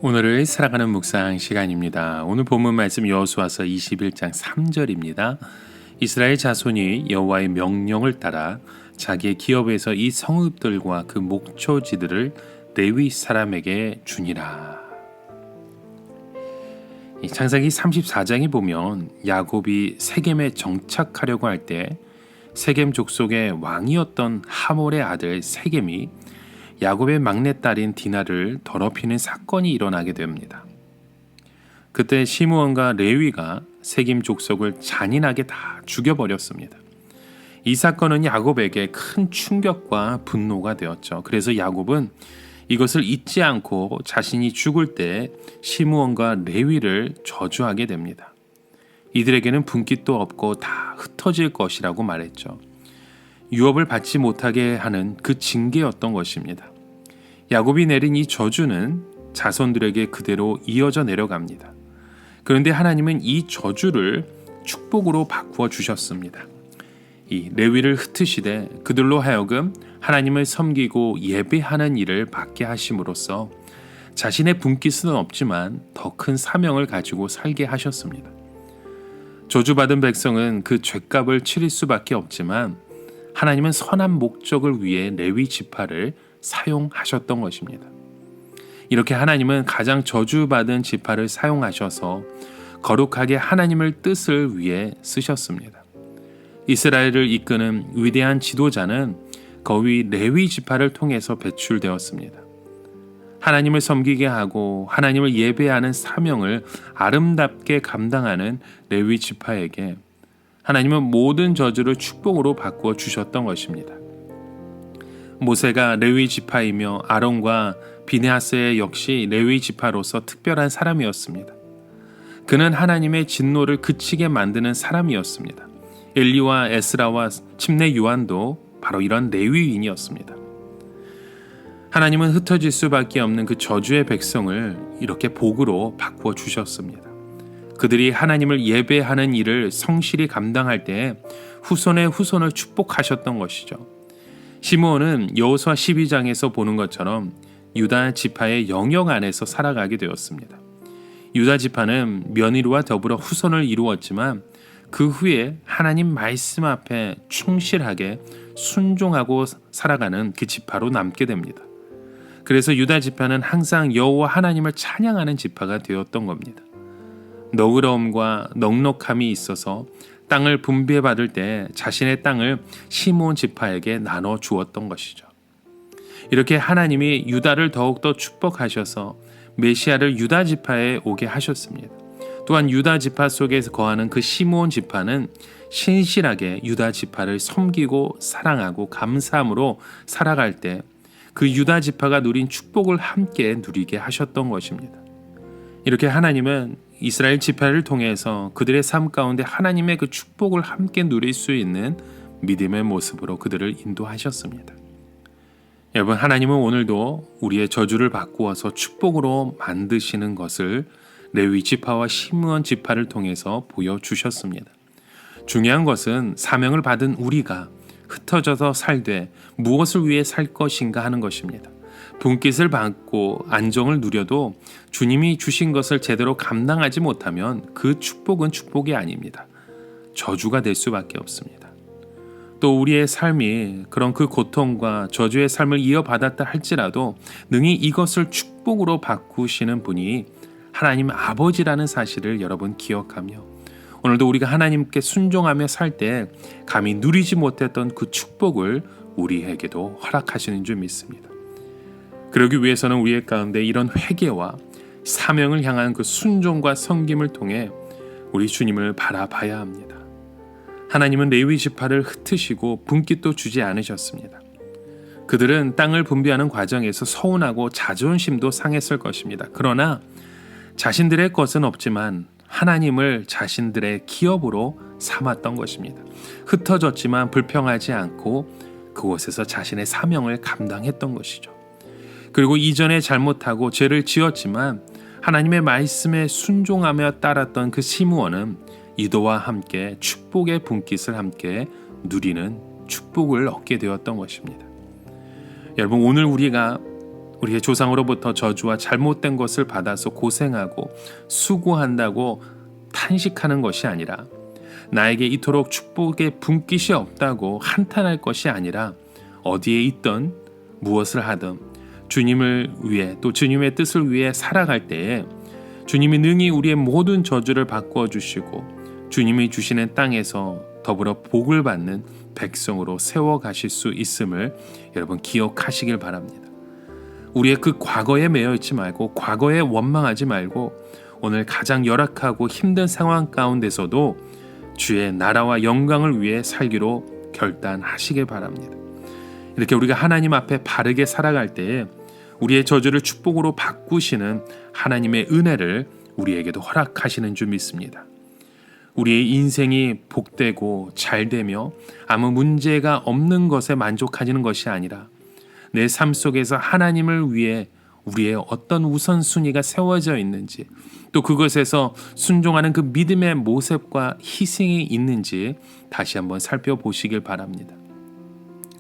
오늘을 살아가는 묵상 시간입니다. 오늘 본문 말씀 여호수아서 21장 3절입니다. 이스라엘 자손이 여호와의 명령을 따라 자기의 기업에서 이 성읍들과 그 목초지들을 레위 사람에게 주니라. 창세기 34장에 보면 야곱이 세겜에 정착하려고 할 때 세겜 족속의 왕이었던 하몰의 아들 세겜이 야곱의 막내딸인 디나를 더럽히는 사건이 일어나게 됩니다. 그때 시므온과 레위가 세겜 족속을 잔인하게 다 죽여버렸습니다. 이 사건은 야곱에게 큰 충격과 분노가 되었죠. 그래서 야곱은 이것을 잊지 않고 자신이 죽을 때 시므온과 레위를 저주하게 됩니다. 이들에게는 분깃도 없고 다 흩어질 것이라고 말했죠. 유업을 받지 못하게 하는 그 징계였던 것입니다. 야곱이 내린 이 저주는 자손들에게 그대로 이어져 내려갑니다. 그런데 하나님은 이 저주를 축복으로 바꾸어 주셨습니다. 이 레위를 흩으시되 그들로 하여금 하나님을 섬기고 예배하는 일을 받게 하심으로써 자신의 분깃은 없지만 더 큰 사명을 가지고 살게 하셨습니다. 저주받은 백성은 그 죗값을 치를 수밖에 없지만 하나님은 선한 목적을 위해 레위 지파를 사용하셨던 것입니다. 이렇게 하나님은 가장 저주받은 지파를 사용하셔서 거룩하게 하나님의 뜻을 위해 쓰셨습니다. 이스라엘을 이끄는 위대한 지도자는 거위 레위 지파를 통해서 배출되었습니다. 하나님을 섬기게 하고 하나님을 예배하는 사명을 아름답게 감당하는 레위 지파에게 하나님은 모든 저주를 축복으로 바꾸어 주셨던 것입니다. 모세가 레위 지파이며 아론과 비느하스 역시 레위 지파로서 특별한 사람이었습니다. 그는 하나님의 진노를 그치게 만드는 사람이었습니다. 엘리와 에스라와 침례 요한도 바로 이런 레위인이었습니다. 하나님은 흩어질 수밖에 없는 그 저주의 백성을 이렇게 복으로 바꾸어 주셨습니다. 그들이 하나님을 예배하는 일을 성실히 감당할 때 후손의 후손을 축복하셨던 것이죠. 시므온은 여호수아 12장에서 보는 것처럼 유다 지파의 영역 안에서 살아가게 되었습니다. 유다 지파는 며느리와 더불어 후손을 이루었지만 그 후에 하나님 말씀 앞에 충실하게 순종하고 살아가는 그 지파로 남게 됩니다. 그래서 유다 지파는 항상 여호와 하나님을 찬양하는 지파가 되었던 겁니다. 너그러움과 넉넉함이 있어서 땅을 분배받을 때 자신의 땅을 시므온 지파에게 나눠 주었던 것이죠. 이렇게 하나님이 유다를 더욱더 축복하셔서 메시아를 유다 지파에 오게 하셨습니다. 또한 유다 지파 속에서 거하는 그 시므온 지파는 신실하게 유다 지파를 섬기고 사랑하고 감사함으로 살아갈 때 그 유다 지파가 누린 축복을 함께 누리게 하셨던 것입니다. 이렇게 하나님은 이스라엘 지파를 통해서 그들의 삶 가운데 하나님의 그 축복을 함께 누릴 수 있는 믿음의 모습으로 그들을 인도하셨습니다. 여러분, 하나님은 오늘도 우리의 저주를 바꾸어서 축복으로 만드시는 것을 레위 지파와 시므온 지파를 통해서 보여주셨습니다. 중요한 것은 사명을 받은 우리가 흩어져서 살되 무엇을 위해 살 것인가 하는 것입니다. 분깃을 받고 안정을 누려도 주님이 주신 것을 제대로 감당하지 못하면 그 축복은 축복이 아닙니다. 저주가 될 수밖에 없습니다. 또 우리의 삶이 그런 그 고통과 저주의 삶을 이어받았다 할지라도 능히 이것을 축복으로 바꾸시는 분이 하나님 아버지라는 사실을 여러분 기억하며 오늘도 우리가 하나님께 순종하며 살 때 감히 누리지 못했던 그 축복을 우리에게도 허락하시는 줄 믿습니다. 그러기 위해서는 우리의 가운데 이런 회개와 사명을 향한 그 순종과 섬김을 통해 우리 주님을 바라봐야 합니다. 하나님은 레위 지파를 흩으시고 분깃도 주지 않으셨습니다. 그들은 땅을 분배하는 과정에서 서운하고 자존심도 상했을 것입니다. 그러나 자신들의 것은 없지만 하나님을 자신들의 기업으로 삼았던 것입니다. 흩어졌지만 불평하지 않고 그곳에서 자신의 사명을 감당했던 것이죠. 그리고 이전에 잘못하고 죄를 지었지만 하나님의 말씀에 순종하며 따랐던 그 시므온은 이도와 함께 축복의 분깃을 함께 누리는 축복을 얻게 되었던 것입니다. 여러분, 오늘 우리가 우리의 조상으로부터 저주와 잘못된 것을 받아서 고생하고 수고한다고 탄식하는 것이 아니라, 나에게 이토록 축복의 분깃이 없다고 한탄할 것이 아니라, 어디에 있든 무엇을 하든 주님을 위해, 또 주님의 뜻을 위해 살아갈 때에 주님이 능히 우리의 모든 저주를 바꾸어 주시고 주님이 주시는 땅에서 더불어 복을 받는 백성으로 세워가실 수 있음을 여러분 기억하시길 바랍니다. 우리의 그 과거에 매여 있지 말고, 과거에 원망하지 말고, 오늘 가장 열악하고 힘든 상황 가운데서도 주의 나라와 영광을 위해 살기로 결단하시길 바랍니다. 이렇게 우리가 하나님 앞에 바르게 살아갈 때에 우리의 저주를 축복으로 바꾸시는 하나님의 은혜를 우리에게도 허락하시는 줄 믿습니다. 우리의 인생이 복되고 잘되며 아무 문제가 없는 것에 만족하지는 것이 아니라, 내 삶 속에서 하나님을 위해 우리의 어떤 우선순위가 세워져 있는지, 또 그것에서 순종하는 그 믿음의 모습과 희생이 있는지 다시 한번 살펴보시길 바랍니다.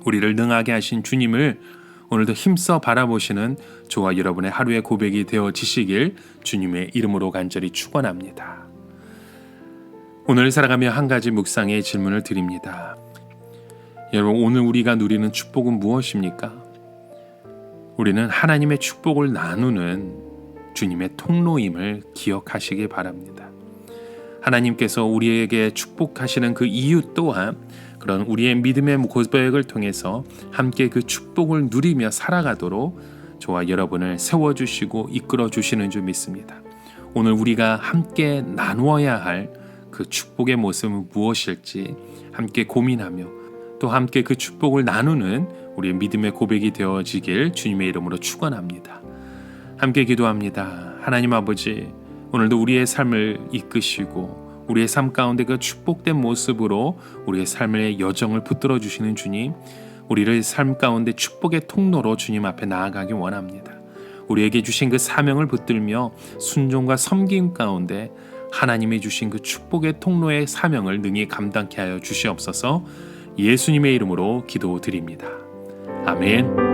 우리를 능하게 하신 주님을 오늘도 힘써 바라보시는 저와 여러분의 하루의 고백이 되어지시길 주님의 이름으로 간절히 축원합니다. 오늘 살아가며 한 가지 묵상의 질문을 드립니다. 여러분, 오늘 우리가 누리는 축복은 무엇입니까? 우리는 하나님의 축복을 나누는 주님의 통로임을 기억하시기 바랍니다. 하나님께서 우리에게 축복하시는 그 이유 또한 그런 우리의 믿음의 고백을 통해서 함께 그 축복을 누리며 살아가도록 저와 여러분을 세워주시고 이끌어주시는 줄 믿습니다. 오늘 우리가 함께 나누어야 할 그 축복의 모습은 무엇일지 함께 고민하며, 또 함께 그 축복을 나누는 우리의 믿음의 고백이 되어지길 주님의 이름으로 축원합니다. 함께 기도합니다. 하나님 아버지, 오늘도 우리의 삶을 이끄시고 우리의 삶 가운데 그 축복된 모습으로 우리의 삶의 여정을 붙들어 주시는 주님, 우리를 삶 가운데 축복의 통로로 주님 앞에 나아가기 원합니다. 우리에게 주신 그 사명을 붙들며 순종과 섬김 가운데 하나님이 주신 그 축복의 통로의 사명을 능히 감당케 하여 주시옵소서. 예수님의 이름으로 기도드립니다. 아멘.